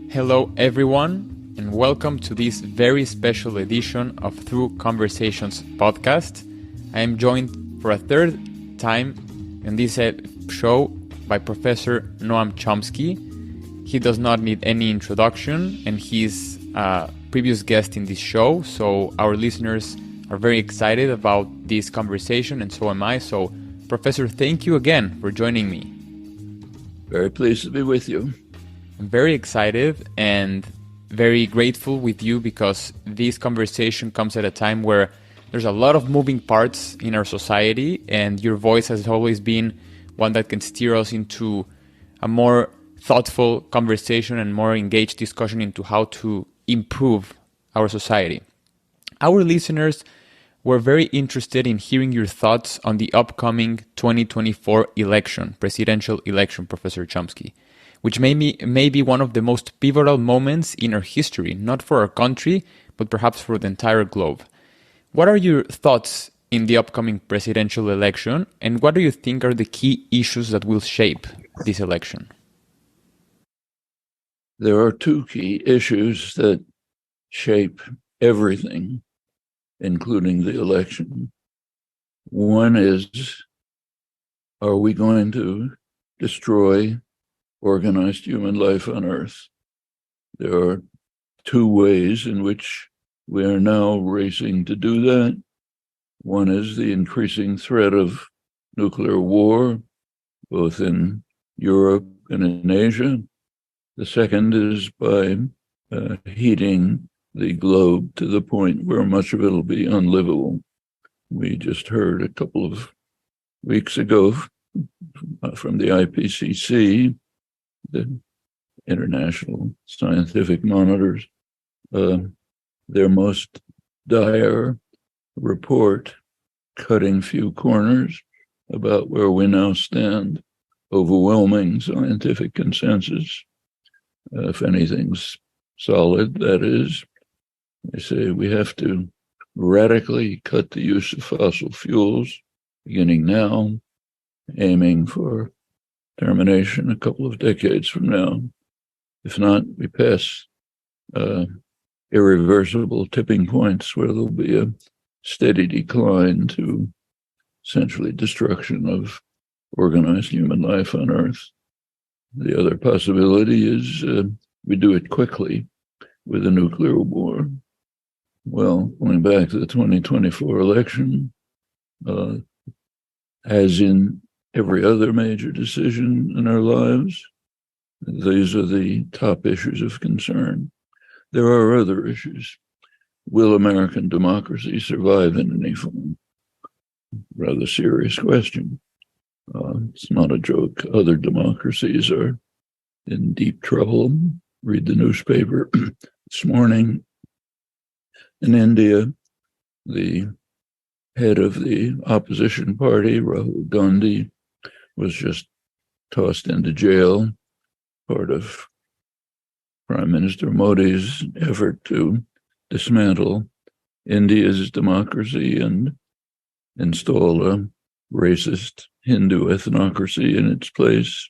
Hello everyone, and welcome to this very special edition of Through Conversations podcast. I am joined for a third time in this show by Professor Noam Chomsky. He does not need any introduction, and he's a previous guest in this show, so our listeners are very excited about this conversation, and so am I. So, Professor, thank you again for joining me. Very pleased to be with you. I'm very excited and very grateful with you because this conversation comes at a time where there's a lot of moving parts in our society, and your voice has always been one that can steer us into a more thoughtful conversation and more engaged discussion into how to improve our society. Our listeners were very interested in hearing your thoughts on the upcoming 2024 presidential election, Professor Chomsky, which may be one of the most pivotal moments in our history, not for our country, but perhaps for the entire globe. What are your thoughts in the upcoming presidential election, and what do you think are the key issues that will shape this election? There are two key issues that shape everything, including the election. One is, are we going to destroy organized human life on Earth? There are two ways in which we are now racing to do that. One is the increasing threat of nuclear war, both in Europe and in Asia. The second is by heating the globe to the point where much of it will be unlivable. We just heard a couple of weeks ago from the IPCC, the International Scientific Monitors, their most dire report, cutting few corners about where we now stand, overwhelming scientific consensus. If anything's solid, that is, they say we have to radically cut the use of fossil fuels, beginning now, aiming for termination a couple of decades from now. If not, we pass irreversible tipping points where there'll be a steady decline to essentially destruction of organized human life on Earth. The other possibility is we do it quickly with a nuclear war. Well, going back to the 2024 election, as in every other major decision in our lives, these are the top issues of concern. There are other issues. Will American democracy survive in any form? Rather serious question. It's not a joke. Other democracies are in deep trouble. Read the newspaper this morning. In India, the head of the opposition party, Rahul Gandhi, was just tossed into jail, part of Prime Minister Modi's effort to dismantle India's democracy and install a racist Hindu ethnocracy in its place.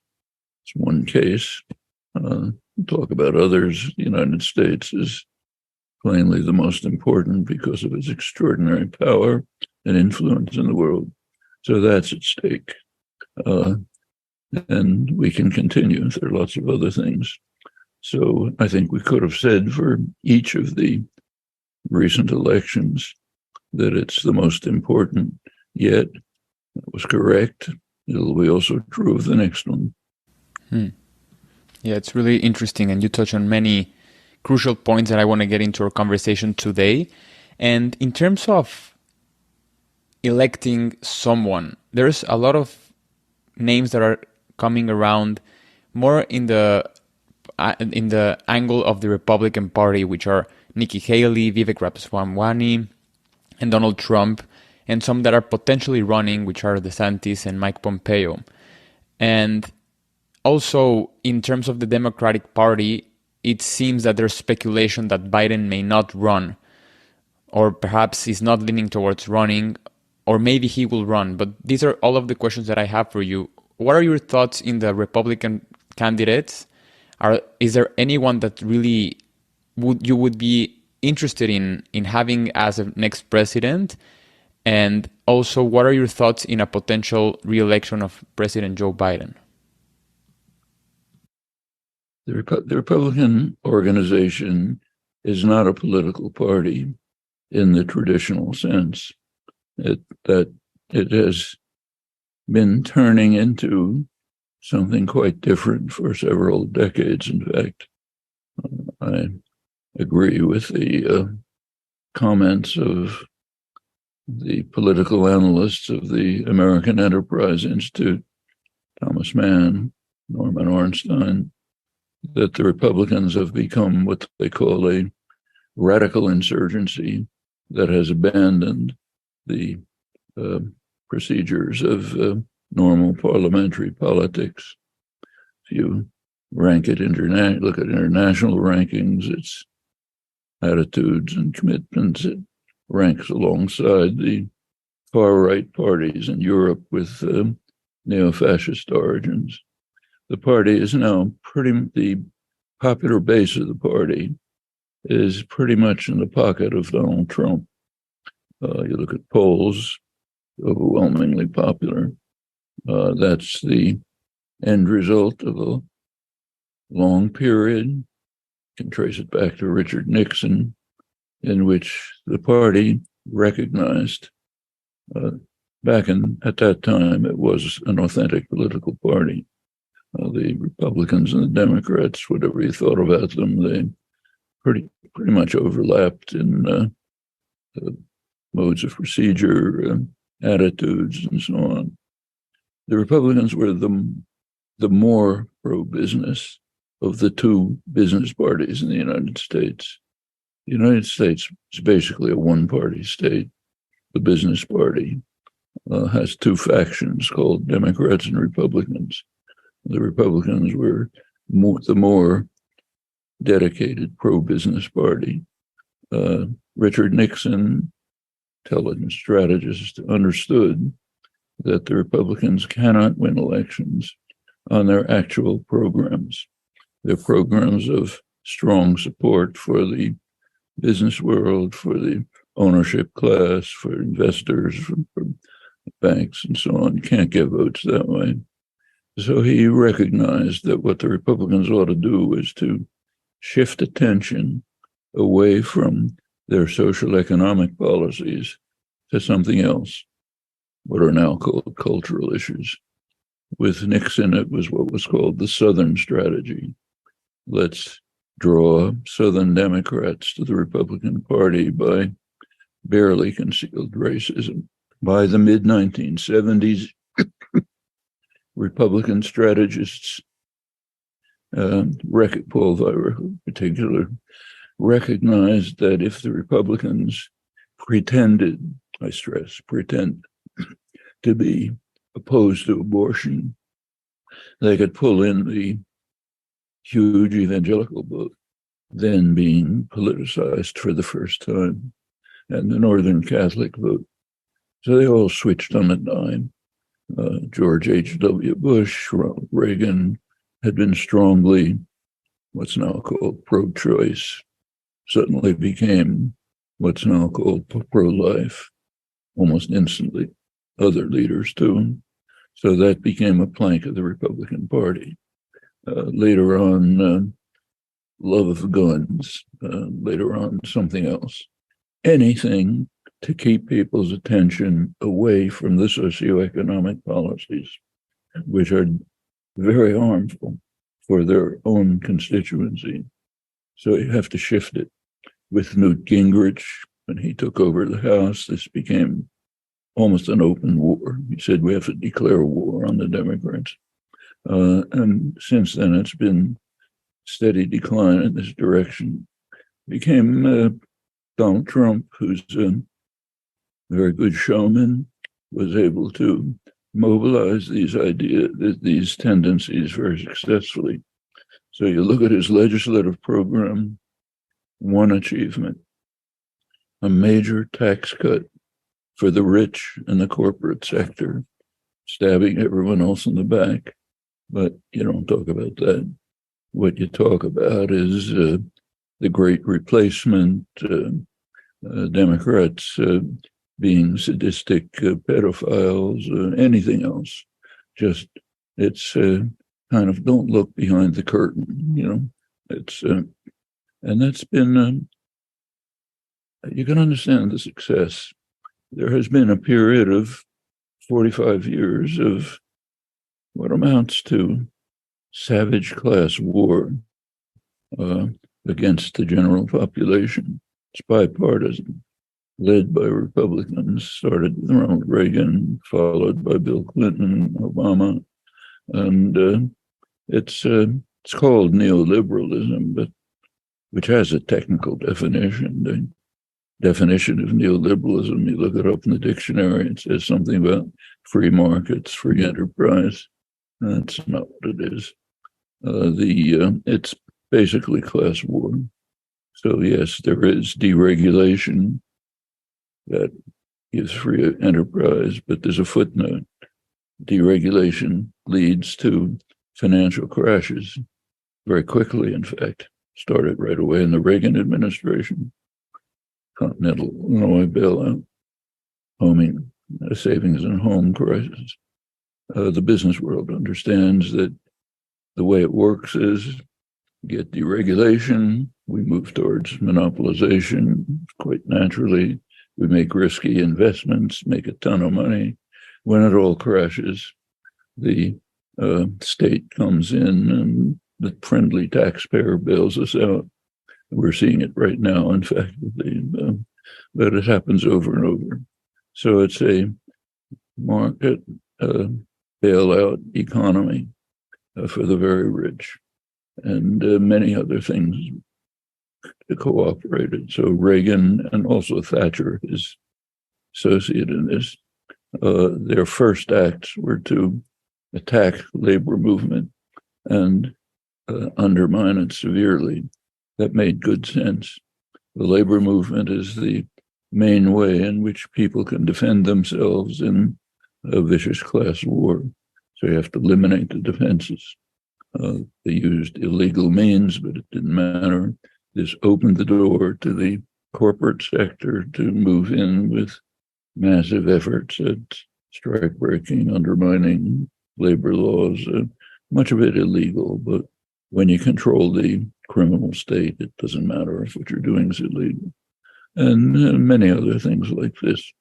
It's one case. Talk about others. The United States is plainly the most important because of its extraordinary power and influence in the world. So that's at stake. And we can continue. There are lots of other things. So I think we could have said for each of the recent elections that it's the most important, yet that was correct. It'll be also true of the next one. Yeah, it's really interesting, and you touch on many crucial points that I want to get into our conversation today. And in terms of electing someone, there's a lot of names that are coming around more in the angle of the Republican Party, which are Nikki Haley, Vivek Ramaswamy, and Donald Trump, and some that are potentially running, which are DeSantis and Mike Pompeo. And also, in terms of the Democratic Party, it seems that there's speculation that Biden may not run, or perhaps he's not leaning towards running, or maybe he will run. But these are all of the questions that I have for you. What are your thoughts in the Republican candidates? Is there anyone that really would be interested in having as a next president? And also, what are your thoughts in a potential re-election of President Joe Biden? The Republican organization is not a political party in the traditional sense. That it has been turning into something quite different for several decades. In fact, I agree with the comments of the political analysts of the American Enterprise Institute, Thomas Mann, Norman Ornstein, that the Republicans have become what they call a radical insurgency that has abandoned the procedures of normal parliamentary politics. If you look at international rankings, its attitudes and commitments, it ranks alongside the far-right parties in Europe with neo-fascist origins. The party is now the popular base of the party is pretty much in the pocket of Donald Trump. You look at polls, overwhelmingly popular. That's the end result of a long period. You can trace it back to Richard Nixon, in which the party recognized at that time, it was an authentic political party. The Republicans and the Democrats, whatever you thought about them, they pretty much overlapped in modes of procedure, attitudes, and so on. The Republicans were the more pro-business of the two business parties in the United States. The United States is basically a one-party state. The business party has two factions called Democrats and Republicans. The Republicans were the more dedicated pro-business party. Richard Nixon, intelligence strategist, understood that the Republicans cannot win elections on their actual programs. Their programs of strong support for the business world, for the ownership class, for investors, for banks, and so on. You can't get votes that way. So he recognized that what the Republicans ought to do is to shift attention away from their social economic policies to something else, what are now called cultural issues. With Nixon, it was what was called the Southern strategy. Let's draw Southern Democrats to the Republican Party by barely concealed racism. By the mid-1970s, Republican strategists, Paul Weiser in particular, recognized that if the Republicans pretend to be opposed to abortion, they could pull in the huge evangelical vote, then being politicized for the first time, and the Northern Catholic vote. So they all switched on a dime. George H.W. Bush, Ronald Reagan had been strongly what's now called pro-choice, suddenly became what's now called pro-life, almost instantly. Other leaders too. So that became a plank of the Republican Party. Later on, love of guns. Later on, something else. Anything to keep people's attention away from the socioeconomic policies, which are very harmful for their own constituency. So you have to shift it. With Newt Gingrich, when he took over the House, this became almost an open war. He said we have to declare war on the Democrats. And since then, it's been steady decline in this direction. Became Donald Trump, who's a very good showman, was able to mobilize these ideas, these tendencies very successfully. So you look at his legislative program, one achievement, a major tax cut for the rich and the corporate sector, stabbing everyone else in the back. But you don't talk about that. what you talk about is the great replacement, Democrats being sadistic pedophiles, anything else. Just it's kind of don't look behind the curtain, you know. It's and that's been you can understand the success. There has been a period of 45 years of what amounts to savage class war uh, against the general population. It's bipartisan, led by Republicans, started with Ronald Reagan, followed by Bill Clinton, Obama, and it's called neoliberalism, but which has a technical definition. The definition of neoliberalism, you look it up in the dictionary, it says something about free markets, free enterprise. That's not what it is. It's basically class war. So yes, there is deregulation that gives free enterprise, but there's a footnote. Deregulation leads to financial crashes very quickly, in fact. Started right away in the Reagan administration. Continental Illinois bailout, homing, savings and home crisis. The business world understands that the way it works is get deregulation, we move towards monopolization quite naturally. We make risky investments, make a ton of money. When it all crashes, the state comes in and the friendly taxpayer bails us out. We're seeing it right now, in fact, but it happens over and over. So it's a market bailout economy for the very rich, and many other things cooperated. So Reagan and also Thatcher, his associate in this, their first acts were to attack labor movement and undermine it severely. That made good sense. The labor movement is the main way in which people can defend themselves in a vicious class war. So you have to eliminate the defenses. They used illegal means, but it didn't matter. This opened the door to the corporate sector to move in with massive efforts at strike breaking, undermining labor laws, much of it illegal. But when you control the criminal state, it doesn't matter if what you're doing is illegal. And many other things like this.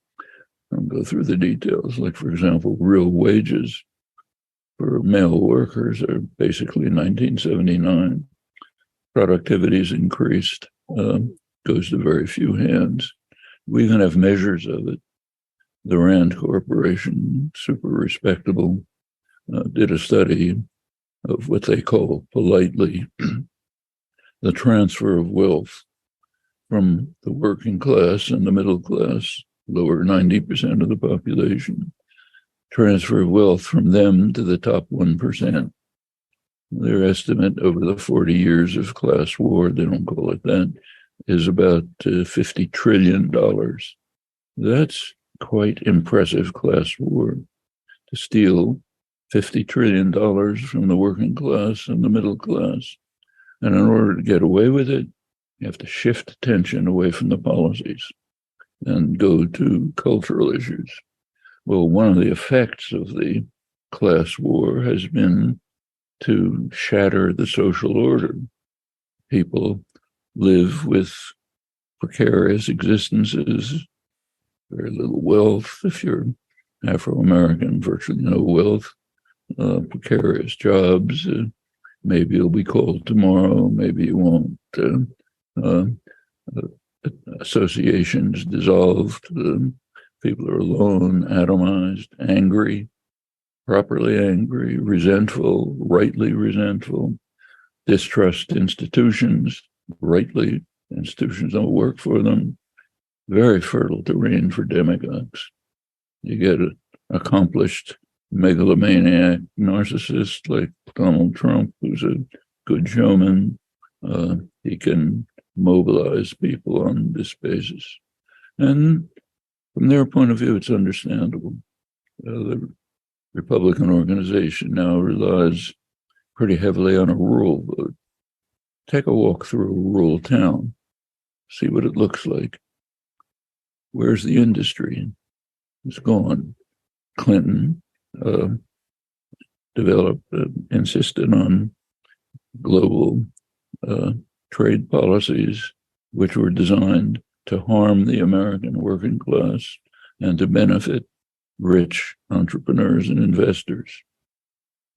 I'll go through the details. Like, for example, real wages for male workers are basically 1979. Productivity's increased, goes to very few hands. We even have measures of it. The Rand Corporation, super respectable, did a study of what they call politely the transfer of wealth from the working class and the middle class, lower 90% of the population, transfer of wealth from them to the top 1%. Their estimate over the 40 years of class war, they don't call it that, is about $50 trillion. That's quite impressive class war, to steal $50 trillion from the working class and the middle class. And in order to get away with it, you have to shift attention away from the policies and go to cultural issues. Well, one of the effects of the class war has been to shatter the social order. People live with precarious existences, very little wealth. If you're Afro-American, virtually no wealth, precarious jobs. Maybe you'll be called tomorrow, maybe you won't. Associations dissolved. People are alone, atomized, angry, properly angry, resentful, rightly resentful, distrust institutions, rightly, institutions don't work for them. Very fertile terrain for demagogues. You get an accomplished megalomaniac narcissist like Donald Trump, who's a good showman. He can mobilize people on this basis. And from their point of view, it's understandable. The Republican organization now relies pretty heavily on a rural vote. take a walk through a rural town, see what it looks like. Where's the industry? It's gone. Clinton insisted on global trade policies, which were designed to harm the American working class and to benefit rich entrepreneurs and investors.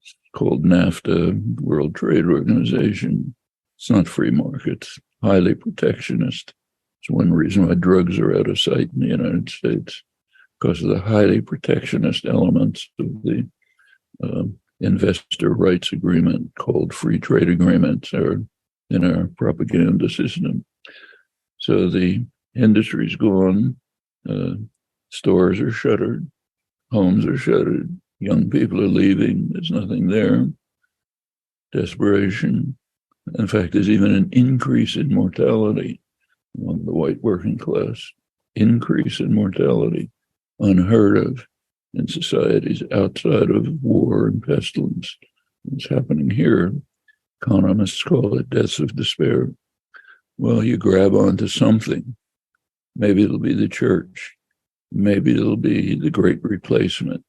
It's called NAFTA, World Trade Organization. It's not free market, it's highly protectionist. It's one reason why drugs are out of sight in the United States, because of the highly protectionist elements of the investor rights agreement called free trade agreements are in our propaganda system. So the industry's gone, stores are shuttered, homes are shuttered, young people are leaving, there's nothing there. Desperation. In fact, there's even an increase in mortality among the white working class. Increase in mortality, unheard of in societies outside of war and pestilence. It's happening here. Economists call it deaths of despair. Well, you grab onto something. Maybe it'll be the church. Maybe it'll be the great replacement.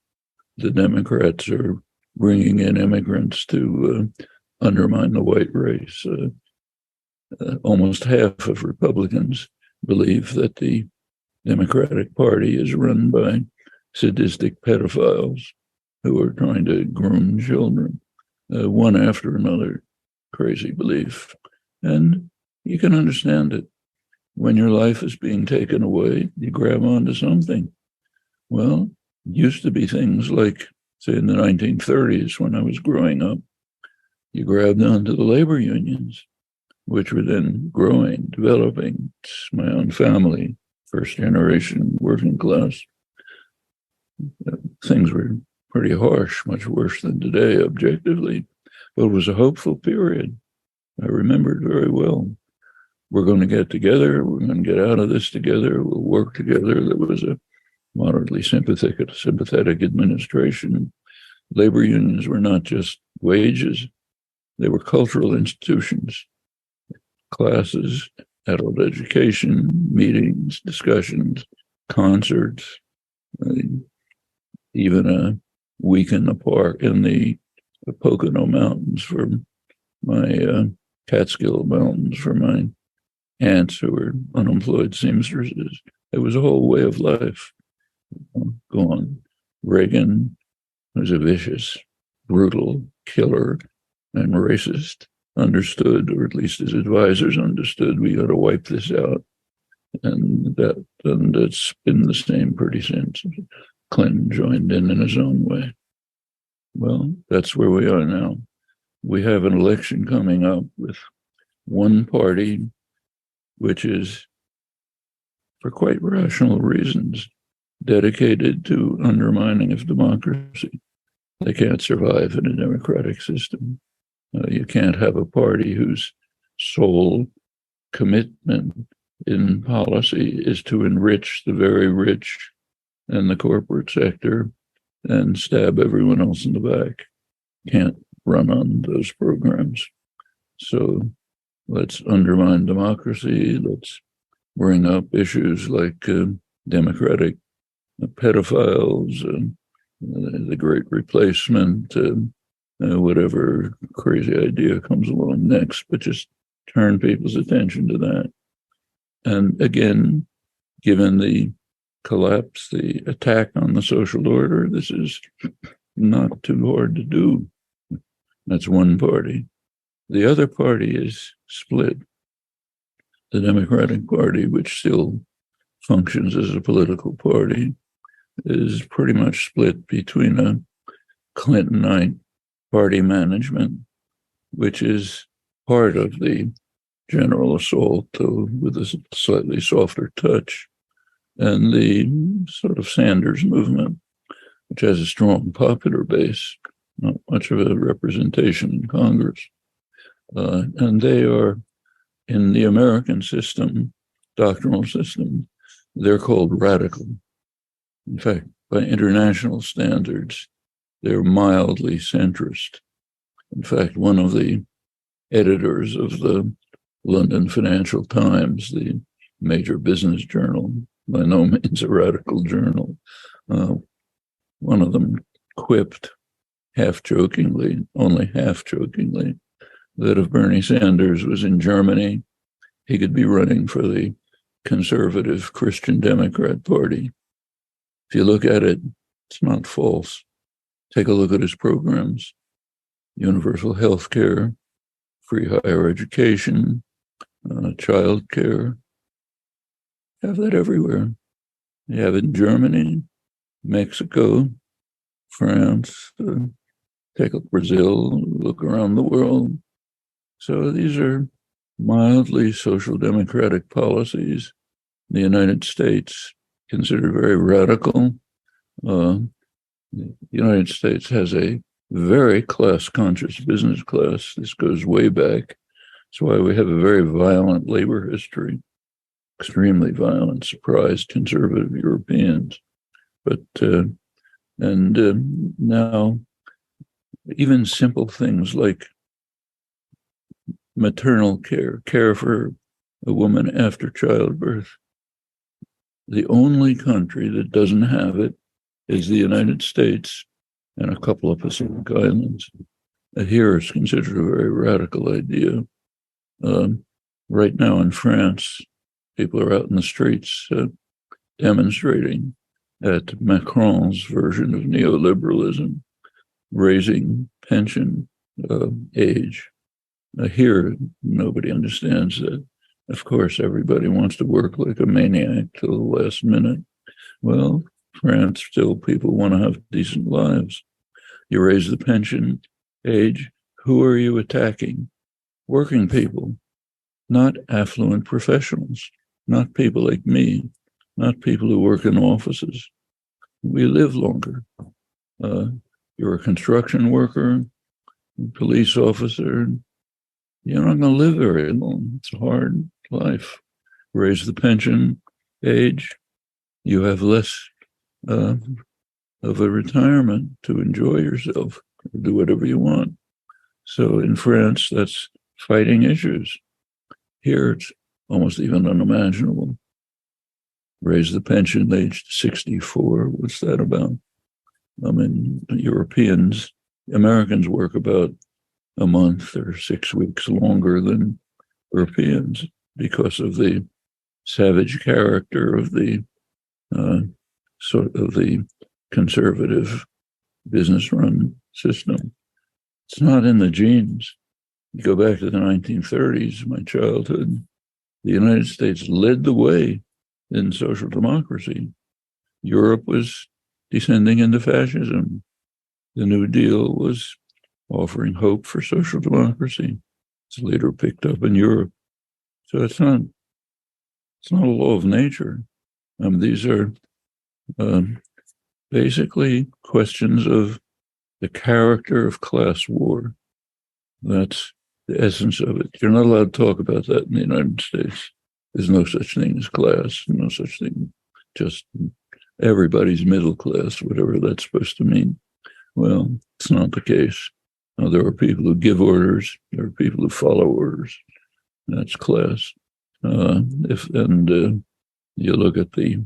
The Democrats are bringing in immigrants to undermine the white race. Almost half of Republicans believe that the Democratic Party is run by sadistic pedophiles who are trying to groom children, one after another. Crazy belief. And you can understand it. When your life is being taken away, you grab onto something. Well, it used to be things like, say, in the 1930s when I was growing up, you grabbed onto the labor unions, which were then growing, developing. It's my own family, first generation working class. Things were pretty harsh, much worse than today, objectively. But it was a hopeful period. I remember it very well. We're going to get together. We're going to get out of this together. We'll work together. There was a moderately sympathetic administration. Labor unions were not just wages. They were cultural institutions, classes, adult education, meetings, discussions, concerts, even a week in the park in the Pocono Mountains for my Catskill Mountains for my aunts who were unemployed seamstresses. It was a whole way of life gone. Reagan was a vicious, brutal killer and racist, understood, or at least his advisors understood, we got to wipe this out. And that's been the same pretty since. Clinton joined in his own way. Well, that's where we are now. We have an election coming up with one party, which is, for quite rational reasons, dedicated to undermining of democracy. They can't survive in a democratic system. You can't have a party whose sole commitment in policy is to enrich the very rich and the corporate sector and stab everyone else in the back. Can't run on those programs. So let's undermine democracy. Let's bring up issues like democratic pedophiles, the great replacement, whatever crazy idea comes along next, but just turn people's attention to that. And again, given the collapse, the attack on the social order, this is not too hard to do. That's one party. The other party is split. The Democratic Party, which still functions as a political party, is pretty much split between a Clintonite party management, which is part of the general assault with a slightly softer touch, and the sort of Sanders movement, which has a strong popular base, not much of a representation in Congress. And they are, in the American system, doctrinal system, they're called radical. In fact, by international standards, they're mildly centrist. In fact, one of the editors of the London Financial Times, the major business journal, by no means a radical journal. One of them quipped, half jokingly, only half jokingly, that if Bernie Sanders was in Germany, he could be running for the conservative Christian Democrat Party. If you look at it, it's not false. Take a look at his programs: universal health care, free higher education, child care. You have that everywhere. You have it in Germany, Mexico, France, take up Brazil, look around the world. So these are mildly social democratic policies. The United States, considered very radical. The United States has a very class-conscious business class. This goes way back. That's why we have a very violent labor history, extremely violent, surprised conservative Europeans. But now even simple things like maternal care for a woman after childbirth. The only country that doesn't have it is the United States and a couple of Pacific Islands. Here it's considered a very radical idea. Right now in France, people are out in the streets demonstrating at Macron's version of neoliberalism, raising pension age. Here, nobody understands that. Of course, everybody wants to work like a maniac till the last minute. Well, France, still people want to have decent lives. You raise the pension age, who are you attacking? Working people, not affluent professionals, not people like me, not people who work in offices. We live longer. You're a construction worker, police officer, you're not going to live very long. It's a hard life. Raise the pension age, you have less of a retirement to enjoy yourself, or do whatever you want. So in France, that's fighting issues. Here, it's almost even unimaginable. Raise the pension age to 64. What's that about? I mean, Americans work about a month or 6 weeks longer than Europeans because of the savage character of the conservative business-run system. It's not in the genes. You go back to the 1930s, my childhood, the United States led the way in social democracy. Europe was descending into fascism. The New Deal was offering hope for social democracy. It's later picked up in Europe. So it's not a law of nature. These are basically questions of the character of class war. That's the essence of it. You're not allowed to talk about that in the United States. There's no such thing as class, no such thing, just everybody's middle class, whatever that's supposed to mean. Well, it's not the case. There are people who give orders. There are people who follow orders. That's class. You look at the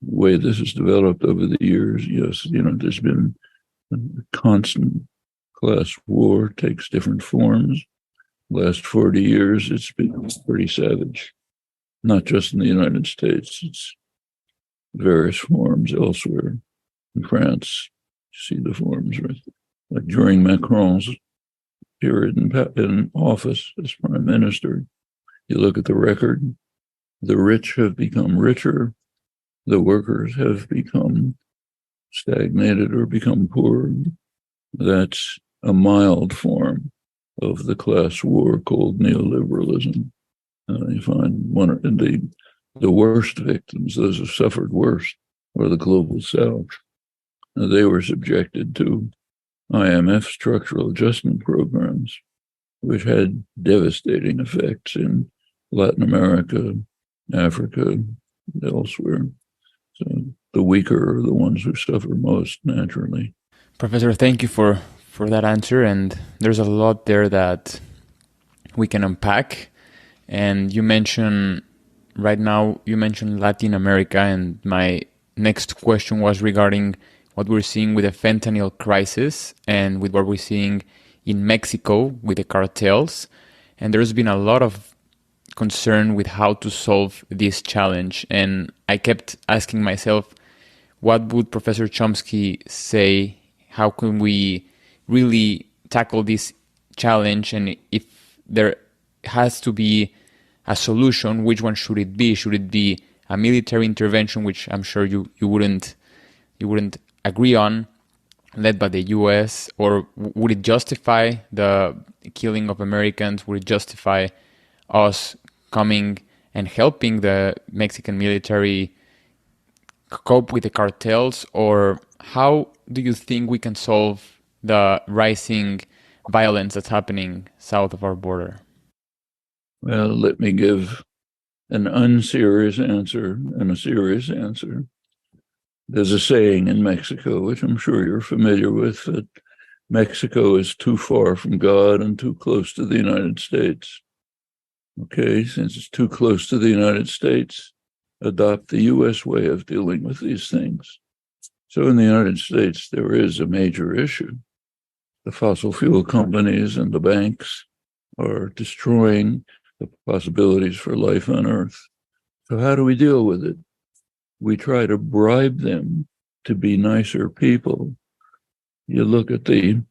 way this has developed over the years, yes, there's been a constant class war, takes different forms. Last 40 years, it's been pretty savage, not just in the United States. It's various forms elsewhere. In France, you see the forms, right? Like during Macron's period in office as prime minister, you look at the record, the rich have become richer, the workers have become stagnated or become poor. That's a mild form of the class war called neoliberalism. You find one of the worst victims, those who suffered worst, are the global South. They were subjected to IMF structural adjustment programs, which had devastating effects in Latin America, Africa, elsewhere. So the weaker are the ones who suffer most naturally. Professor, thank you for that answer. And there's a lot there that we can unpack. And you mentioned Latin America, and my next question was regarding what we're seeing with the fentanyl crisis and with what we're seeing in Mexico with the cartels. And there's been a lot of concern with how to solve this challenge. And I kept asking myself, what would Professor Chomsky say? How can we really tackle this challenge? And if there has to be a solution, which one should it be? Should it be a military intervention, which I'm sure you wouldn't agree on, led by the US, or would it justify the killing of Americans? Would it justify us coming and helping the Mexican military cope with the cartels? Or how do you think we can solve the rising violence that's happening south of our border? Well, let me give an unserious answer and a serious answer. There's a saying in Mexico, which I'm sure you're familiar with, that Mexico is too far from God and too close to the United States. Okay, since it's too close to the United States, adopt the US way of dealing with these things. So in the United States, there is a major issue. The fossil fuel companies and the banks are destroying the possibilities for life on Earth. So how do we deal with it? We try to bribe them to be nicer people. You look at the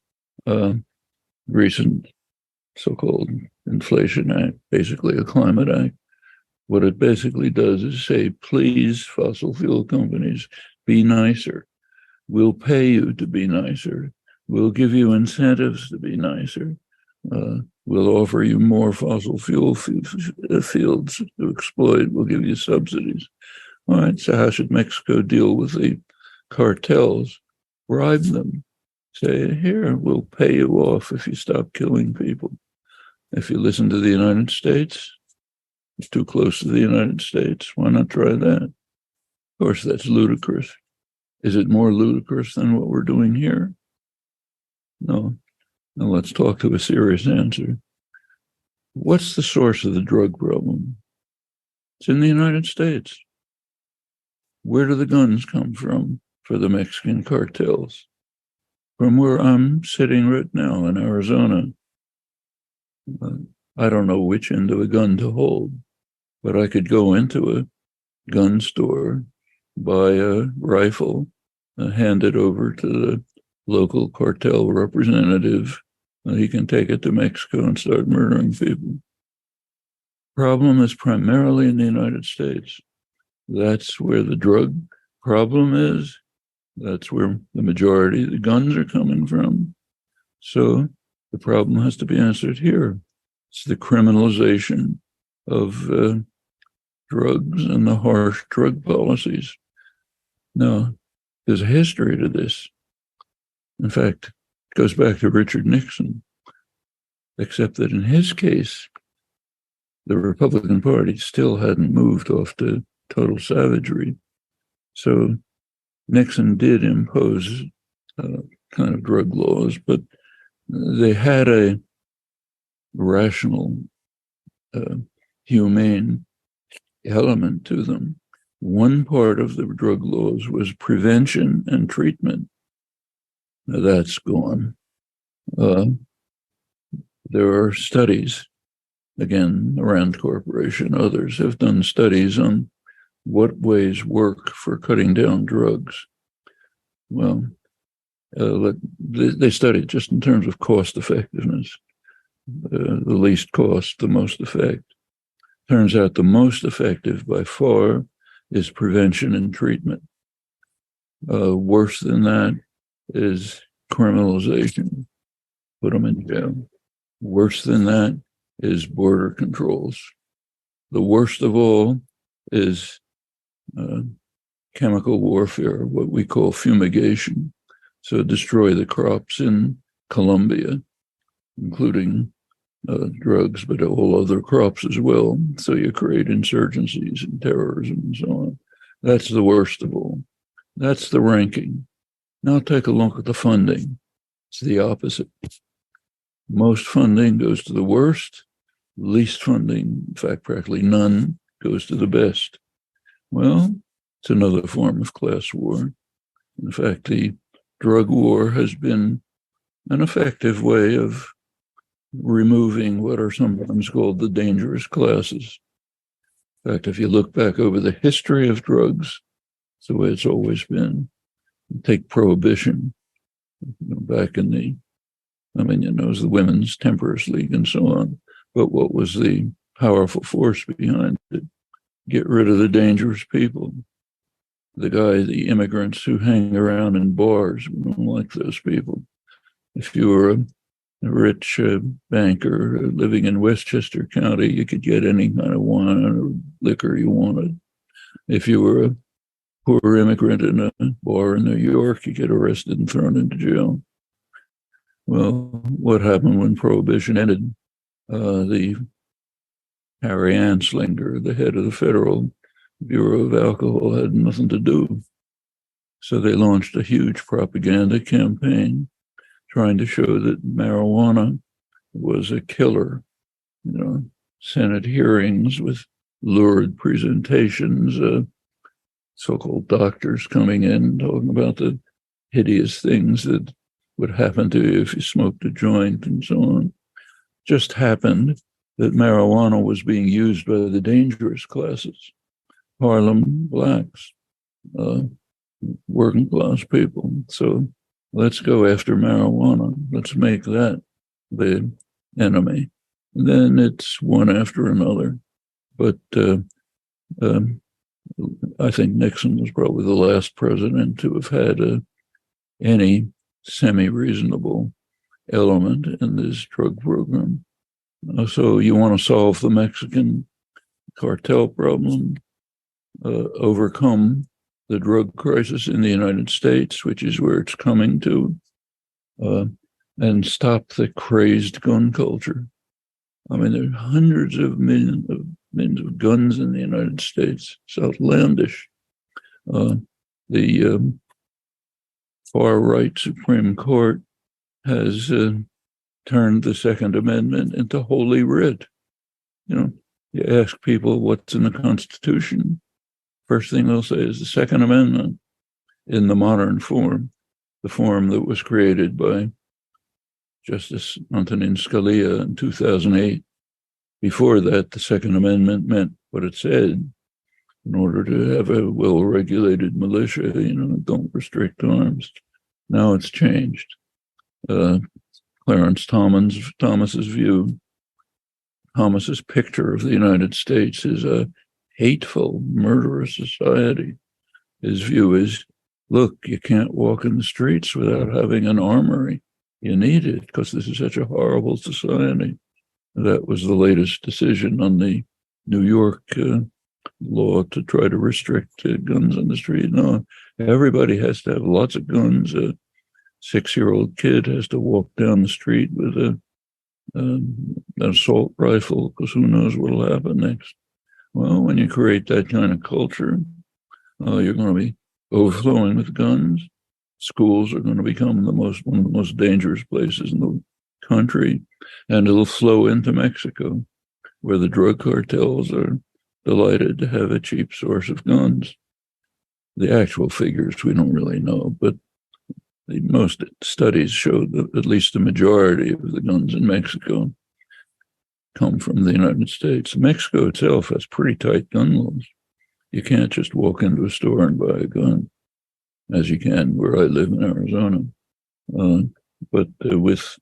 recent so-called Inflation Act, basically a climate act. What it basically does is say, please, fossil fuel companies, be nicer. We'll pay you to be nicer. We'll give you incentives to be nicer. We'll offer you more fossil fuel fields to exploit. We'll give you subsidies. All right, so how should Mexico deal with the cartels? Bribe them. Say, here, we'll pay you off if you stop killing people. If you listen to the United States, it's too close to the United States. Why not try that? Of course, that's ludicrous. Is it more ludicrous than what we're doing here? No. Now let's talk to a serious answer. What's the source of the drug problem? It's in the United States. Where do the guns come from for the Mexican cartels? From where I'm sitting right now in Arizona. I don't know which end of a gun to hold, but I could go into a gun store, buy a rifle, hand it over to the local cartel representative, and he can take it to Mexico and start murdering people. Problem is primarily in the United States. That's where the drug problem is. That's where the majority of the guns are coming from. So the problem has to be answered here. It's the criminalization of drugs and the harsh drug policies. Now, there's a history to this. In fact, it goes back to Richard Nixon, except that in his case, the Republican Party still hadn't moved off to total savagery. So Nixon did impose kind of drug laws, but they had a rational, humane element to them. One part of the drug laws was prevention and treatment. Now that's gone. There are studies, again, the Rand Corporation, others have done studies on what ways work for cutting down drugs. Well, they studied just in terms of cost effectiveness. The least cost, the most effect. Turns out the most effective by far is prevention and treatment. Worse than that is criminalization. Put them in jail. Worse than that is border controls. The worst of all is chemical warfare, what we call fumigation. So destroy the crops in Colombia, including drugs, but all other crops as well. So you create insurgencies and terrorism and so on. That's the worst of all. That's the ranking. Now take a look at the funding. It's the opposite. Most funding goes to the worst. least funding, in fact, practically none, goes to the best. Well, it's another form of class war. In fact, the drug war has been an effective way of removing what are sometimes called the dangerous classes. In fact, if you look back over the history of drugs, it's the way it's always been. Take prohibition, back in the, it was the Women's Temperance League and so on. But what was the powerful force behind it? Get rid of the dangerous people. The immigrants who hang around in bars, we don't like those people. If you were a rich banker living in Westchester County, you could get any kind of wine or liquor you wanted. If you were a poor immigrant in a bar in New York, you get arrested and thrown into jail. Well, what happened when Prohibition ended? The Harry Anslinger, the head of the Federal Bureau of Alcohol, had nothing to do. So they launched a huge propaganda campaign trying to show that marijuana was a killer. Senate hearings with lurid presentations, so-called doctors coming in talking about the hideous things that would happen to you if you smoked a joint and so on. Just happened that marijuana was being used by the dangerous classes, Harlem blacks, working class people. So let's go after marijuana. Let's make that the enemy. And then it's one after another. But I think Nixon was probably the last president to have had any semi-reasonable element in this drug program. So you want to solve the Mexican cartel problem, overcome the drug crisis in the United States, which is where it's coming to, and stop the crazed gun culture. There are hundreds of millions of guns in the United States. It's outlandish. The far-right Supreme Court has turned the Second Amendment into holy writ. You ask people what's in the Constitution. First thing they'll say is the Second Amendment in the modern form, the form that was created by Justice Antonin Scalia in 2008. Before that, the Second Amendment meant what it said. In order to have a well-regulated militia, don't restrict arms. Now it's changed. Clarence Thomas's view, Thomas's picture of the United States is a hateful, murderous society. His view is, look, you can't walk in the streets without having an armory. You need it because this is such a horrible society. That was the latest decision on the New York law to try to restrict guns on the street. No, everybody has to have lots of guns. A 6-year-old kid has to walk down the street with an assault rifle because who knows what will happen next. Well, when you create that kind of culture, you're going to be overflowing with guns. Schools are going to become one of the most dangerous places in the country, and it'll flow into Mexico, where the drug cartels are delighted to have a cheap source of guns. The actual figures we don't really know, but most studies show that at least the majority of the guns in Mexico come from the United States. Mexico itself has pretty tight gun laws. You can't just walk into a store and buy a gun, as you can where I live in Arizona. But with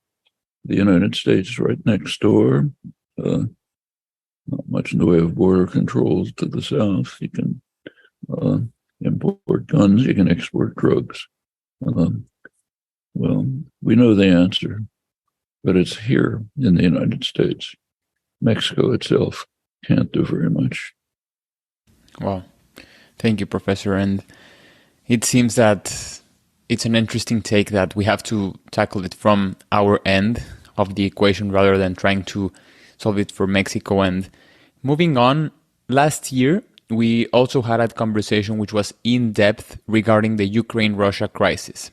the United States right next door, not much in the way of border controls to the south. You can import guns, you can export drugs. Well, we know the answer, but it's here in the United States. Mexico itself can't do very much. Well, thank you, Professor. And it seems that it's an interesting take that we have to tackle it from our end of the equation rather than trying to solve it for Mexico. And moving on, last year, we also had a conversation which was in depth regarding the Ukraine-Russia crisis.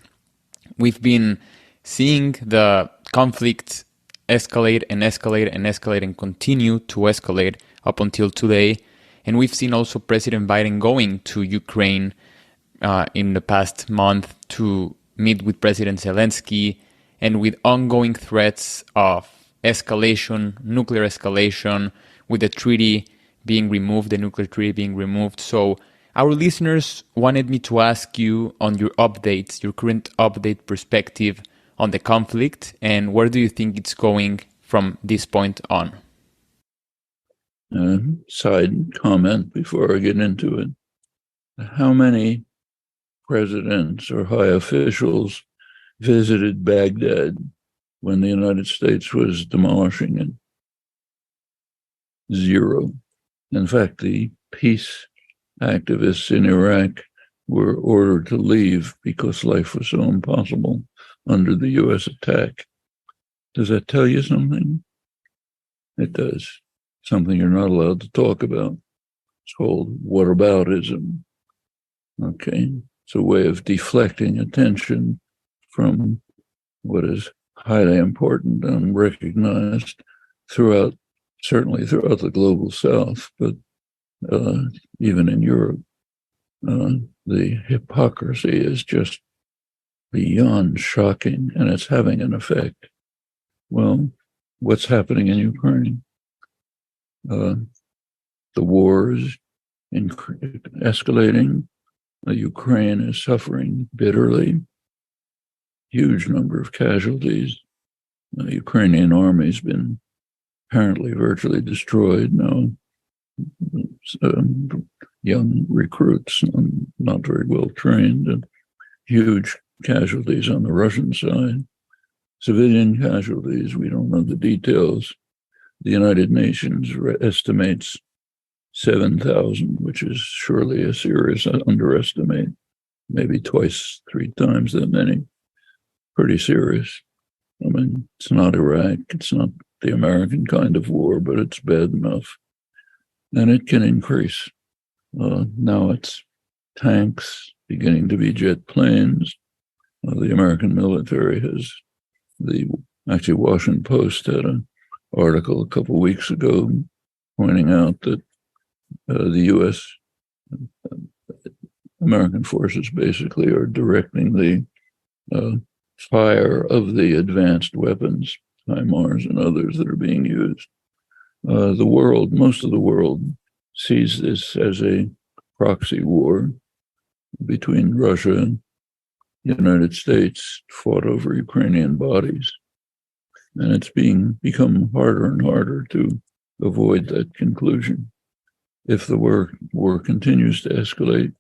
We've been seeing the conflict escalate and escalate and escalate and continue to escalate up until today. And we've seen also President Biden going to Ukraine in the past month to meet with President Zelensky, and with ongoing threats of escalation, nuclear escalation, with the treaty being removed, the nuclear treaty being removed. So our listeners wanted me to ask you on your updates, your current update perspective on the conflict, and where do you think it's going from this point on? Side comment before I get into it. How many presidents or high officials visited Baghdad when the United States was demolishing it? Zero. In fact, the peace activists in Iraq were ordered to leave because life was so impossible under the U.S. attack. Does that tell you something? It does. Something you're not allowed to talk about. It's called whataboutism. Okay. It's a way of deflecting attention from what is highly important and recognized certainly throughout the global South, but even in Europe. The hypocrisy is just beyond shocking, and it's having an effect. Well, what's happening in Ukraine? The war is escalating. Ukraine is suffering bitterly. Huge number of casualties. The Ukrainian army's been apparently virtually destroyed now. Young recruits, not very well trained, and huge casualties on the Russian side. Civilian casualties, we don't know the details. The United Nations estimates 7,000, which is surely a serious underestimate, maybe twice, 3 times that many. Pretty serious. I mean, it's not Iraq, it's not the American kind of war, but it's bad enough. And it can increase. Now it's tanks, beginning to be jet planes. The American military has actually Washington Post had an article a couple of weeks ago pointing out that the U.S. American forces basically are directing the fire of the advanced weapons, HIMARS and others that are being used. Most of the world sees this as a proxy war between Russia and the United States fought over Ukrainian bodies. And it's become harder and harder to avoid that conclusion. If the war continues to escalate,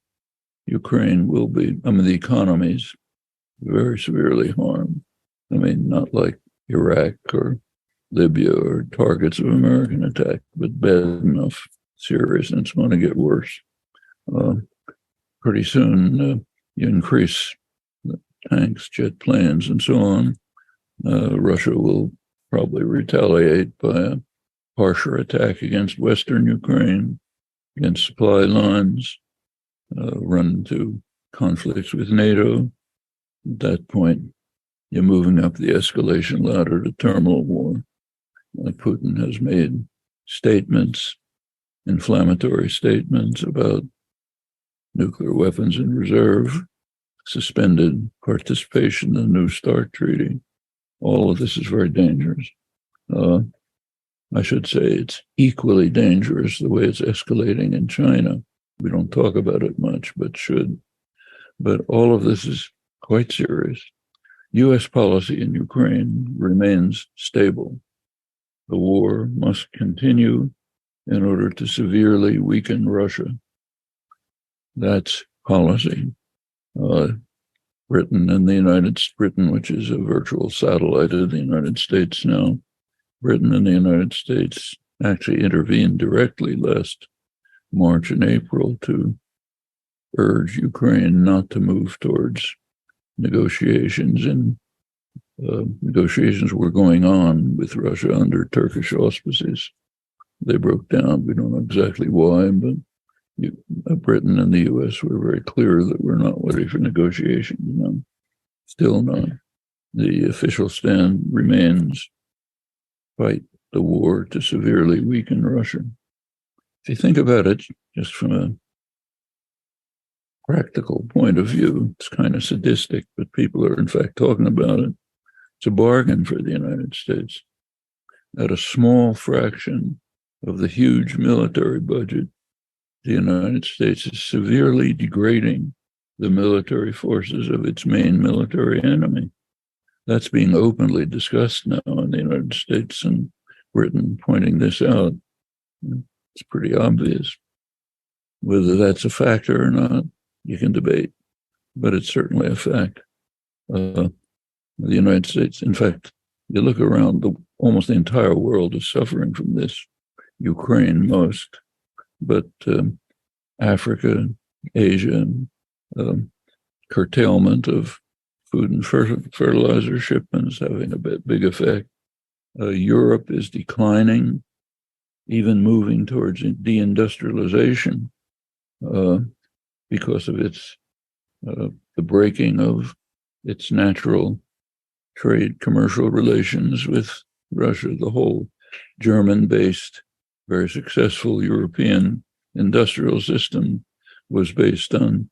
Ukraine will the economy's very severely harmed. I mean, not like Iraq or Libya or targets of American attack, but bad enough, serious, and it's going to get worse. Pretty soon, you increase tanks, jet planes, and so on. Russia will probably retaliate by a harsher attack against Western Ukraine, against supply lines, run into conflicts with NATO. At that point, you're moving up the escalation ladder to terminal war. Putin has made inflammatory statements about nuclear weapons in reserve, suspended participation in the New START treaty. All of this is very dangerous. I should say it's equally dangerous the way it's escalating in China. We don't talk about it much, but should. But all of this is quite serious. U.S. policy in Ukraine remains stable. The war must continue in order to severely weaken Russia. That's policy. Britain, which is a virtual satellite of the United States now, Britain and the United States actually intervened directly last March and April to urge Ukraine not to move towards negotiations, and negotiations were going on with Russia under Turkish auspices. They broke down. We don't know exactly why, but Britain and the U.S. were very clear that we're not ready for negotiations. No, still not. The official stand remains fight the war to severely weaken Russia. If you think about it, just from a practical point of view, it's kind of sadistic, but people are in fact talking about it. It's a bargain for the United States. At a small fraction of the huge military budget, the United States is severely degrading the military forces of its main military enemy. That's being openly discussed now in the United States and Britain, pointing this out. It's pretty obvious. Whether that's a factor or not, you can debate, but it's certainly a fact. The United States, in fact, you look around, almost the entire world is suffering from this. Ukraine most, but Africa, Asia, curtailment of food and fertilizer shipments having a big effect. Europe is declining, even moving towards deindustrialization because of its the breaking of its natural trade commercial relations with Russia. The whole German-based, very successful European industrial system was based on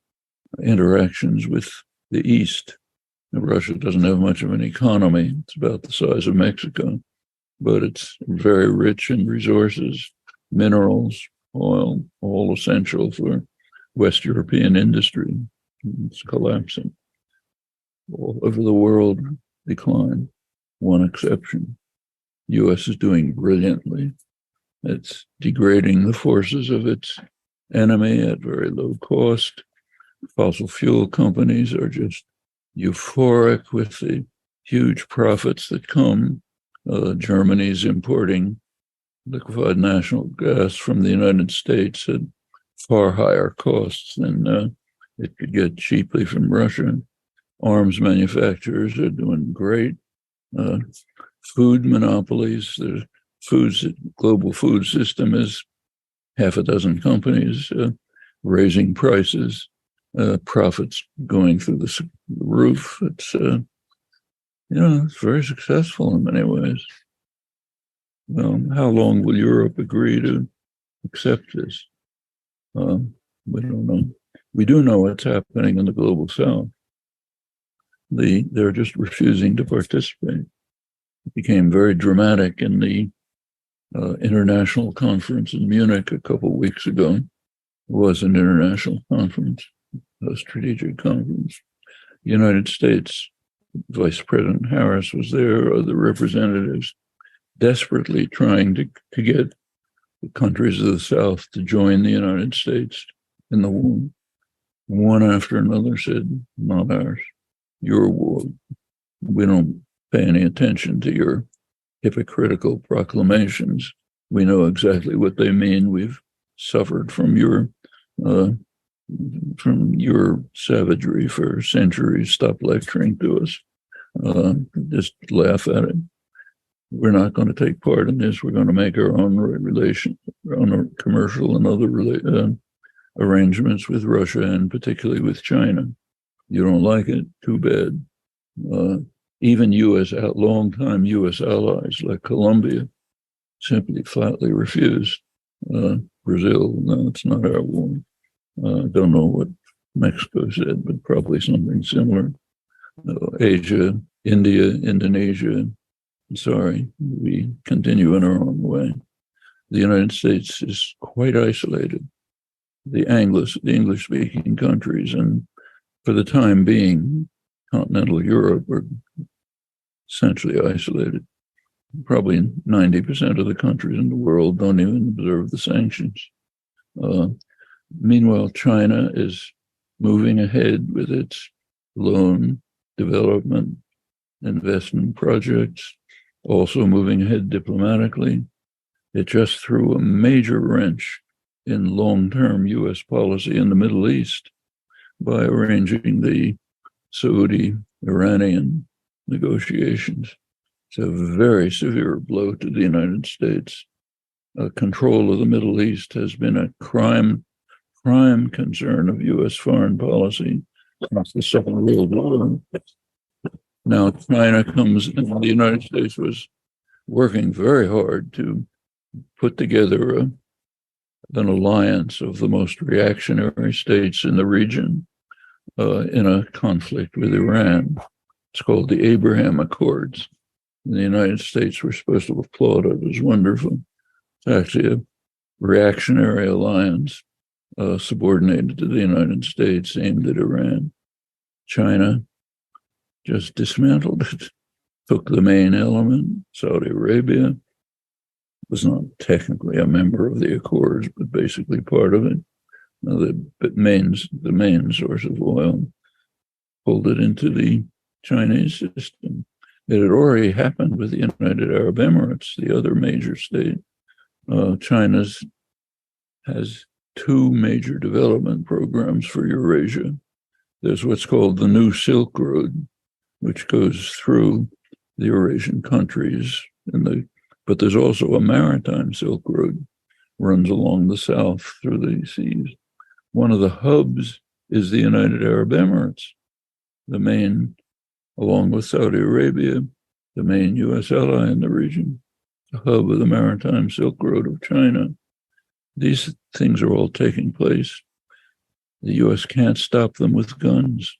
interactions with the East. Russia doesn't have much of an economy. It's about the size of Mexico, but it's very rich in resources, minerals, oil, all essential for West European industry. It's collapsing. All over the world, decline. One exception. U.S. is doing brilliantly. It's degrading the forces of its enemy at very low cost. Fossil fuel companies are just euphoric with the huge profits that come. Germany's importing liquefied natural gas from the United States at far higher costs than it could get cheaply from Russia. Arms manufacturers are doing great. Food monopolies, the global food system is half a dozen companies raising prices, profits going through the roof. It's it's very successful in many ways. How long will Europe agree to accept this? We don't know. We do know what's happening in the global south. They're just refusing to participate. It became very dramatic in the international conference in Munich a couple of weeks ago. It was an international conference, a strategic conference. The United States, Vice President Harris was there, other representatives, desperately trying to get the countries of the South to join the United States in the war. One after another said, not ours, your war. We don't pay any attention to your hypocritical proclamations. We know exactly what they mean. We've suffered from your savagery for centuries. Stop lecturing to us. Just laugh at it. We're not going to take part in this. We're going to make our own commercial and other arrangements with Russia and particularly with China. You don't like it? Too bad. Even long-time U.S. allies like Colombia simply flatly refused. Brazil, no, it's not our war. Don't know what Mexico said, but probably something similar. Asia, India, Indonesia, sorry, we continue in our own way. The United States is quite isolated. The English-speaking countries, and for the time being, continental Europe are essentially isolated. Probably 90% of the countries in the world don't even observe the sanctions. Meanwhile, China is moving ahead with its loan, development, investment projects, also moving ahead diplomatically. It just threw a major wrench in long-term U.S. policy in the Middle East by arranging the Saudi-Iranian negotiations. It's a very severe blow to the United States. Control of the Middle East has been a prime concern of U.S. foreign policy since the Second World War. Now China comes, and the United States was working very hard to put together an alliance of the most reactionary states in the region in a conflict with Iran. It's called the Abraham Accords. And the United States were supposed to applaud it as wonderful. It's actually a reactionary alliance subordinated to the United States aimed at Iran. China just dismantled it, took the main element. Saudi Arabia was not technically a member of the Accords, but basically part of it. The main source of oil, pulled it into the Chinese system. It had already happened with the United Arab Emirates, the other major state. China has two major development programs for Eurasia. There's what's called the New Silk Road, which goes through the Eurasian countries, but there's also a maritime Silk Road, runs along the south through the seas. One of the hubs is the United Arab Emirates, the main, along with Saudi Arabia, the main U.S. ally in the region, the hub of the maritime Silk Road of China. These things are all taking place. The U.S. can't stop them with guns.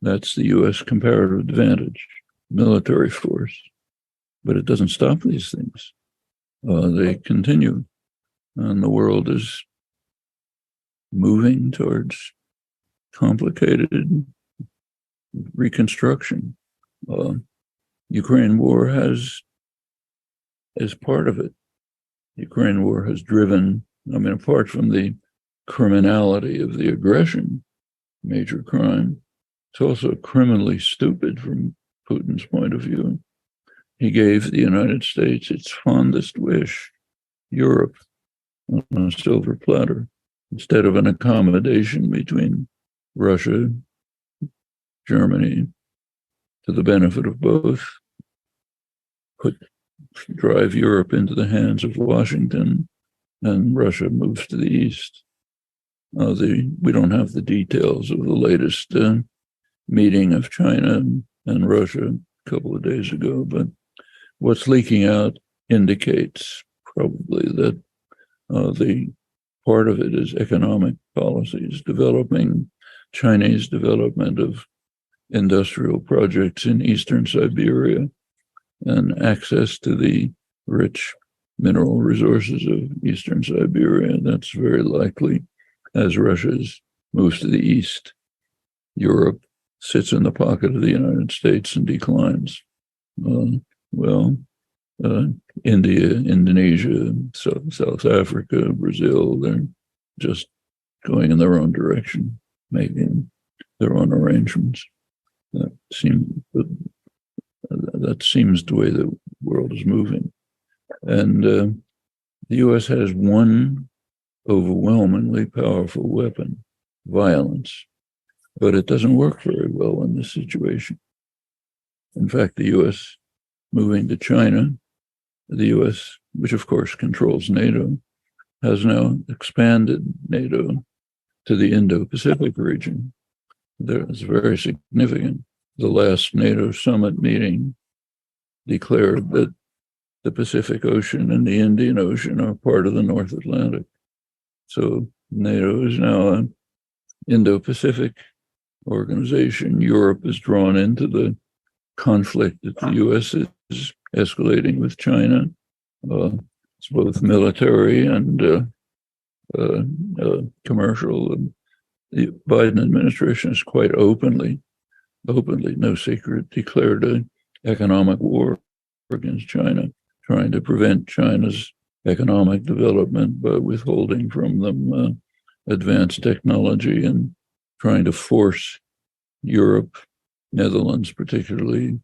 That's the U.S. comparative advantage, military force. But it doesn't stop these things. They continue. And the world is moving towards complicated reconstruction. Ukraine war is part of it. Ukraine war has driven, apart from the criminality of the aggression, major crime, it's also criminally stupid from Putin's point of view. He gave the United States its fondest wish, Europe, on a silver platter, instead of an accommodation between Russia, Germany, to the benefit of both, drive Europe into the hands of Washington, and Russia moves to the east. We don't have the details of the latest meeting of China and Russia a couple of days ago, but what's leaking out indicates probably that the part of it is economic policies, developing Chinese development of industrial projects in eastern Siberia and access to the rich mineral resources of eastern Siberia. That's very likely as Russia moves to the east. Europe sits in the pocket of the United States and declines. India, Indonesia, South Africa, Brazil, they're just going in their own direction, making their own arrangements. That seems the way the world is moving. And the U.S. has one overwhelmingly powerful weapon, violence, but it doesn't work very well in this situation. In fact, the U.S. moving to China, the U.S., which of course controls NATO, has now expanded NATO to the Indo-Pacific region. It's very significant. The last NATO summit meeting declared that the Pacific Ocean and the Indian Ocean are part of the North Atlantic. So NATO is now an Indo-Pacific organization. Europe is drawn into the conflict that the U.S. is escalating with China. It's both military and commercial. The Biden administration is quite openly, no secret, declared an economic war against China, trying to prevent China's economic development by withholding from them advanced technology and trying to force Europe, Netherlands particularly,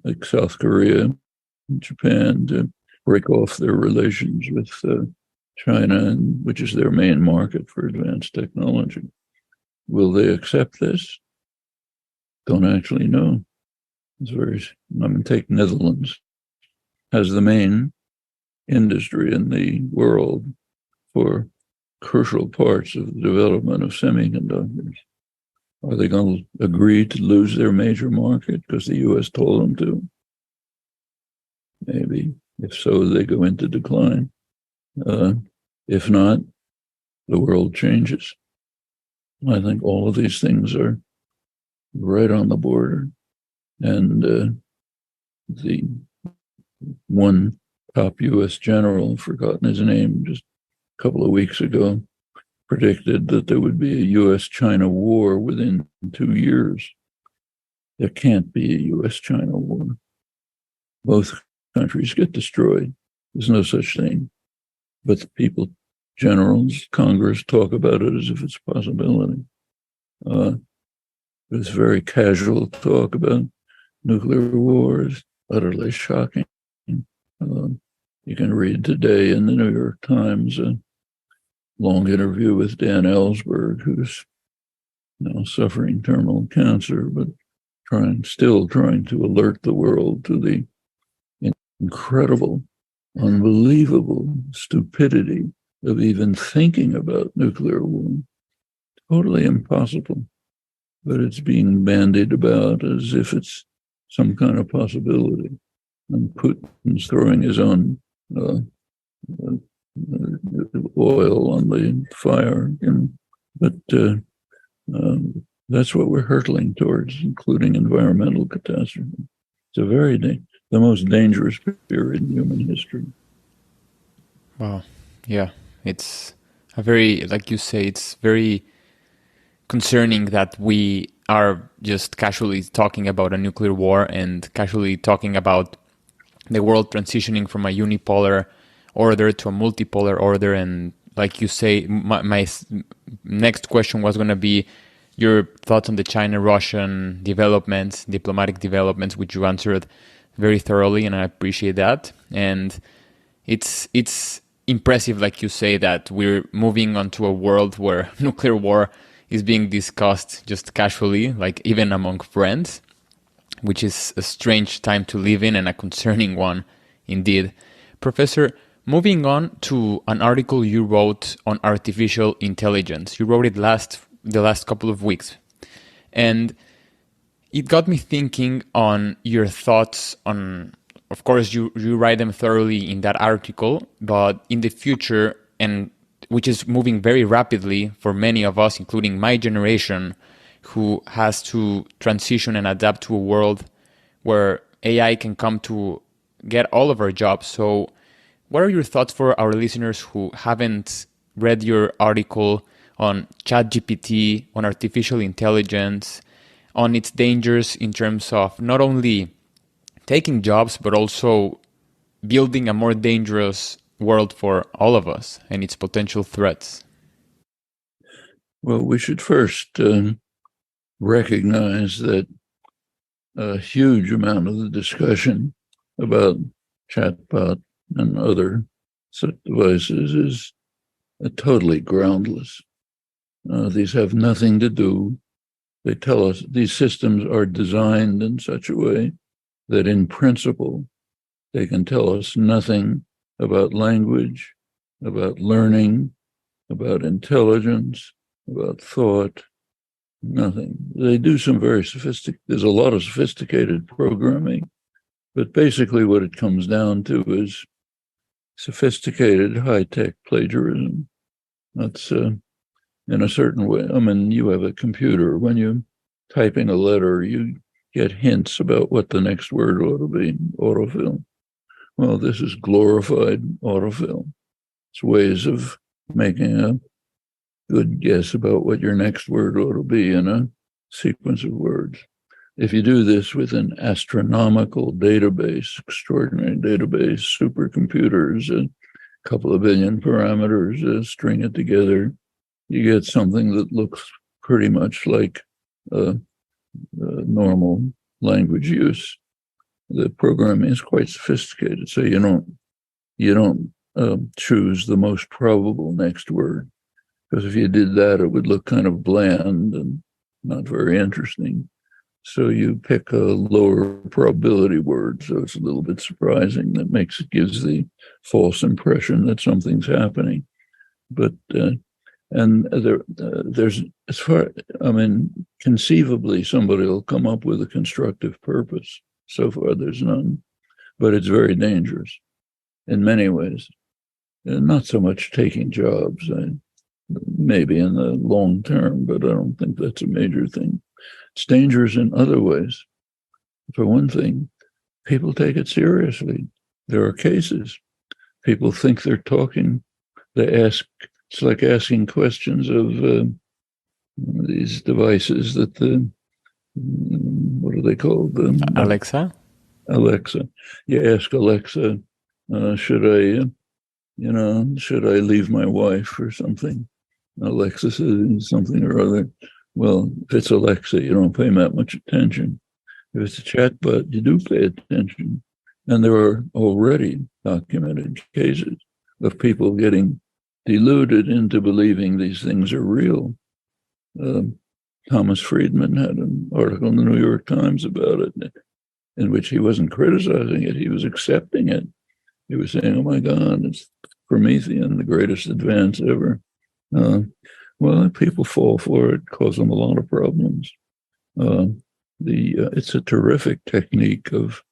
like South Korea, Japan, to break off their relations with China, which is their main market for advanced technology. Will they accept this? Don't actually know. Take Netherlands, has the main industry in the world for crucial parts of the development of semiconductors. Are they going to agree to lose their major market because the U.S. told them to? maybe. If so, they go into decline. If not, the world changes. I think all of these things are right on the border. And the one top U.S. general, forgotten his name, just a couple of weeks ago, predicted that there would be a U.S.-China war within 2 years. There can't be a U.S.-China war. Both countries get destroyed. There's no such thing. But the people, generals, Congress talk about it as if it's a possibility. It's very casual talk about nuclear wars, utterly shocking. You can read today in the New York Times a long interview with Dan Ellsberg, who's now suffering terminal cancer, but still trying to alert the world to the incredible, unbelievable stupidity of even thinking about nuclear war. Totally impossible, but it's being bandied about as if it's some kind of possibility. And Putin's throwing his own oil on the fire. But that's what we're hurtling towards, including environmental catastrophe. It's the most dangerous period in human history. Wow. Yeah. It's a very, like you say, it's very concerning that we are just casually talking about a nuclear war and casually talking about the world transitioning from a unipolar order to a multipolar order. And like you say, my next question was going to be your thoughts on the China-Russian developments, diplomatic developments, which you answered very thoroughly, and I appreciate that. And it's impressive, like you say, that we're moving onto a world where nuclear war is being discussed just casually, like even among friends, which is a strange time to live in and a concerning one indeed. Professor, moving on to an article you wrote on artificial intelligence. You wrote it the last couple of weeks. And it got me thinking on your thoughts on, of course, you write them thoroughly in that article, but in the future, and which is moving very rapidly for many of us, including my generation, who has to transition and adapt to a world where AI can come to get all of our jobs. So what are your thoughts for our listeners who haven't read your article on ChatGPT, on artificial intelligence, on its dangers in terms of not only taking jobs, but also building a more dangerous world for all of us and its potential threats? Well, we should first recognize that a huge amount of the discussion about chatbot and other such devices is totally groundless. These have nothing to do. They tell us these systems are designed in such a way that in principle, they can tell us nothing about language, about learning, about intelligence, about thought, nothing. They do some very there's a lot of sophisticated programming, but basically what it comes down to is sophisticated high-tech plagiarism. That's in a certain way. I mean, you have a computer. When you're typing a letter, you get hints about what the next word ought to be, autofill. Well, this is glorified autofill. It's ways of making a good guess about what your next word ought to be in a sequence of words. If you do this with an astronomical database, extraordinary database, supercomputers, a couple of billion parameters, string it together, you get something that looks pretty much like normal language use. The programming is quite sophisticated, so you don't choose the most probable next word, because if you did that, it would look kind of bland and not very interesting. So you pick a lower probability word, so it's a little bit surprising. Gives the false impression that something's happening. But there's conceivably somebody will come up with a constructive purpose. So far, there's none. but it's very dangerous in many ways. And not so much taking jobs, maybe in the long term, but I don't think that's a major thing. It's dangerous in other ways. For one thing, people take it seriously. There are cases. People think they're talking. They ask, it's like asking questions of these devices that what are they called? Alexa? Alexa. You ask Alexa, should I leave my wife or something? Alexa says something or other. Well, if it's Alexa, you don't pay that much attention. If it's a chatbot, you do pay attention. And there are already documented cases of people getting deluded into believing these things are real. Thomas Friedman had an article in the New York Times about it, in which he wasn't criticizing it, he was accepting it. He was saying, oh my God, it's Promethean, the greatest advance ever. Well, people fall for it, cause them a lot of problems. It's a terrific technique of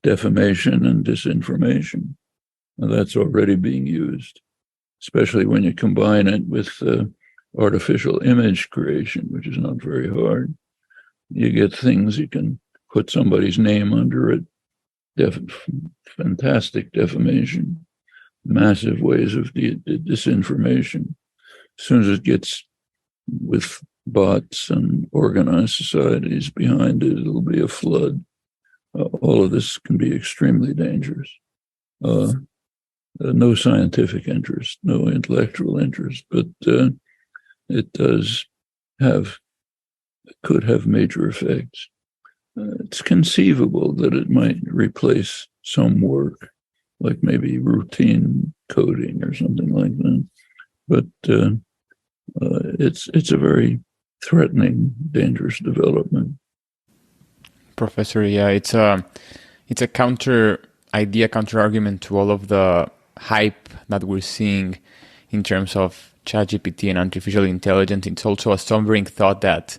defamation and disinformation. And that's already being used, especially when you combine it with artificial image creation, which is not very hard. You get things, you can put somebody's name under it, fantastic defamation, massive ways of disinformation. As soon as it gets with bots and organized societies behind it, it'll be a flood. All of this can be extremely dangerous. No scientific interest, no intellectual interest, but it could have major effects. It's conceivable that it might replace some work, like maybe routine coding or something like that. But it's a very threatening, dangerous development. Professor, yeah, it's a counter argument to all of the hype that we're seeing in terms of ChatGPT and artificial intelligence. It's also a sobering thought that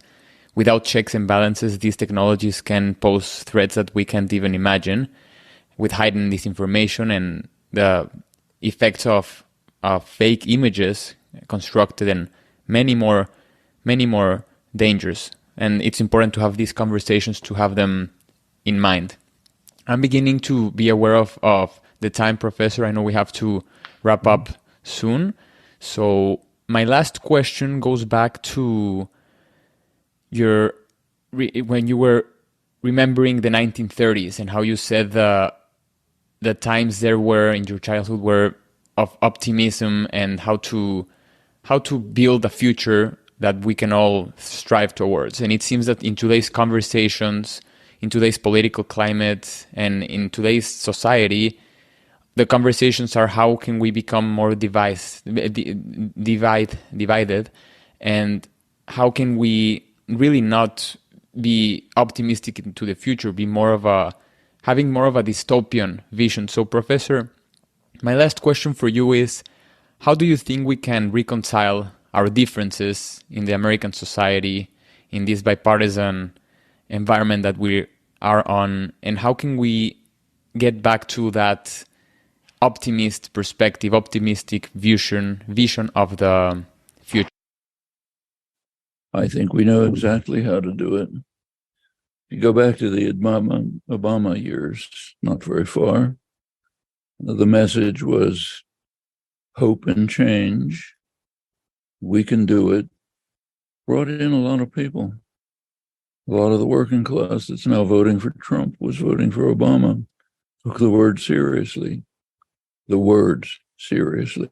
without checks and balances, these technologies can pose threats that we can't even imagine, with hidden disinformation and the effects of fake images constructed, and many more dangers. And it's important to have these conversations, to have them in mind. I'm beginning to be aware of the time, Professor. I know we have to wrap up soon. So my last question goes back to when you were remembering the 1930s and how you said the times there were in your childhood were of optimism, and how to build a future that we can all strive towards. And it seems that in today's conversations, in today's political climate, and in today's society, the conversations are how can we become more divided, and how can we really not be optimistic into the future, be having more of a dystopian vision. So, Professor, my last question for you is, how do you think we can reconcile our differences in the American society, in this bipartisan environment that we are on, and how can we get back to that optimist perspective, optimistic vision of the future? I think we know exactly how to do it. You go back to the Obama years, not very far. The message was hope and change. We can do it. Brought in a lot of people. A lot of the working class that's now voting for Trump was voting for Obama. Took the words seriously. The words seriously.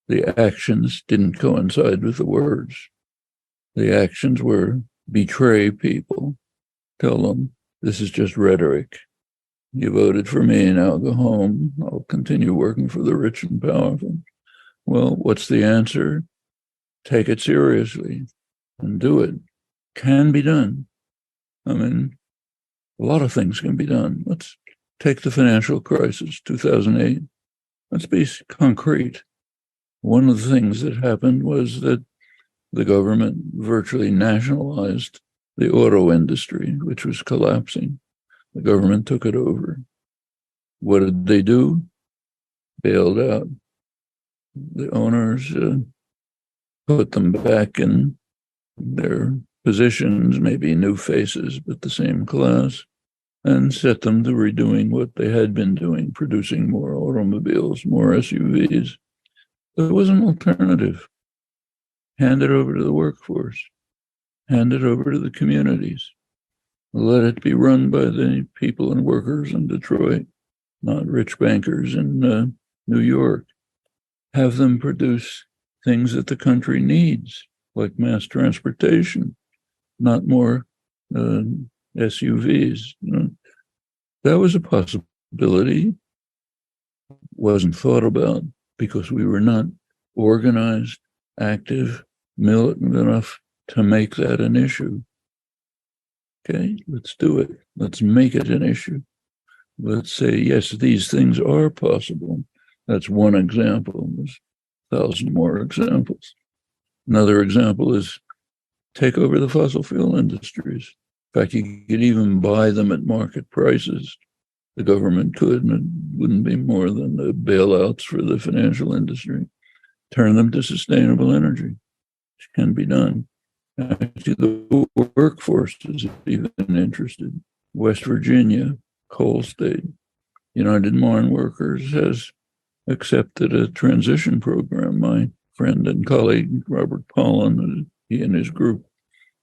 The actions didn't coincide with the words. The actions were betray people. Tell them this is just rhetoric. You voted for me, now go home. I'll continue working for the rich and powerful. Well, what's the answer? Take it seriously and do it. Can be done. I mean, a lot of things can be done. Let's take the financial crisis, 2008. Let's be concrete. One of the things that happened was that the government virtually nationalized the auto industry, which was collapsing. The government took it over. What did they do? Bailed out. The owners put them back in their positions, maybe new faces, but the same class, and set them to redoing what they had been doing, producing more automobiles, more SUVs. There was an alternative. Hand it over to the workforce. Hand it over to the communities. Let it be run by the people and workers in Detroit, not rich bankers in New York. Have them produce things that the country needs, like mass transportation, not more SUVs. That was a possibility. Wasn't thought about because we were not organized, active, militant enough to make that an issue. Okay, let's do it. Let's make it an issue. Let's say, yes, these things are possible. That's one example. There's 1,000 more examples. Another example is take over the fossil fuel industries. In fact, you could even buy them at market prices. The government could, and it wouldn't be more than the bailouts for the financial industry. Turn them to sustainable energy, which can be done. Actually, the workforce is even interested. West Virginia, coal state, United Mine Workers has accepted a transition program. My friend and colleague, Robert Pollan, he and his group,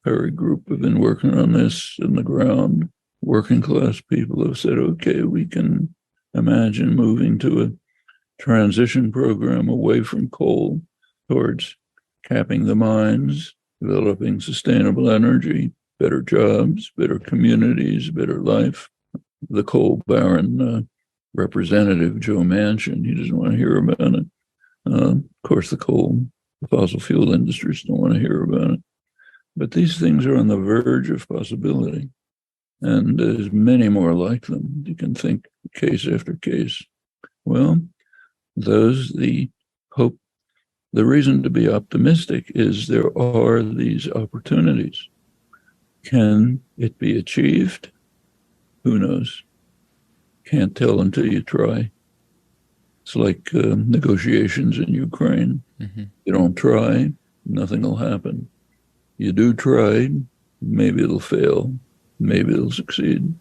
Perry Group, have been working on this in the ground. Working class people have said, okay, we can imagine moving to a transition program away from coal towards capping the mines, developing sustainable energy, better jobs, better communities, better life. The coal baron representative, Joe Manchin, he doesn't want to hear about it. Of course, the fossil fuel industries don't want to hear about it. But these things are on the verge of possibility. And there's many more like them. You can think case after case. Well, the hope, the reason to be optimistic is there are these opportunities. Can it be achieved? Who knows? Can't tell until you try. It's like negotiations in Ukraine. Mm-hmm. You don't try, nothing will happen. You do try, maybe it'll fail, maybe it'll succeed.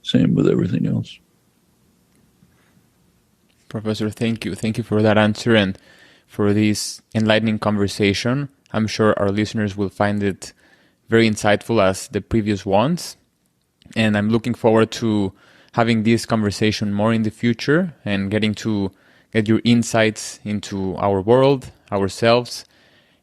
Same with everything else. Professor, thank you. Thank you for that answer and for this enlightening conversation. I'm sure our listeners will find it very insightful as the previous ones. And I'm looking forward to having this conversation more in the future and getting to get your insights into our world, ourselves,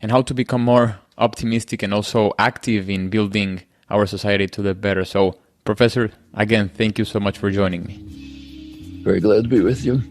and how to become more optimistic and also active in building our society to the better. So, Professor, again, thank you so much for joining me. Very glad to be with you.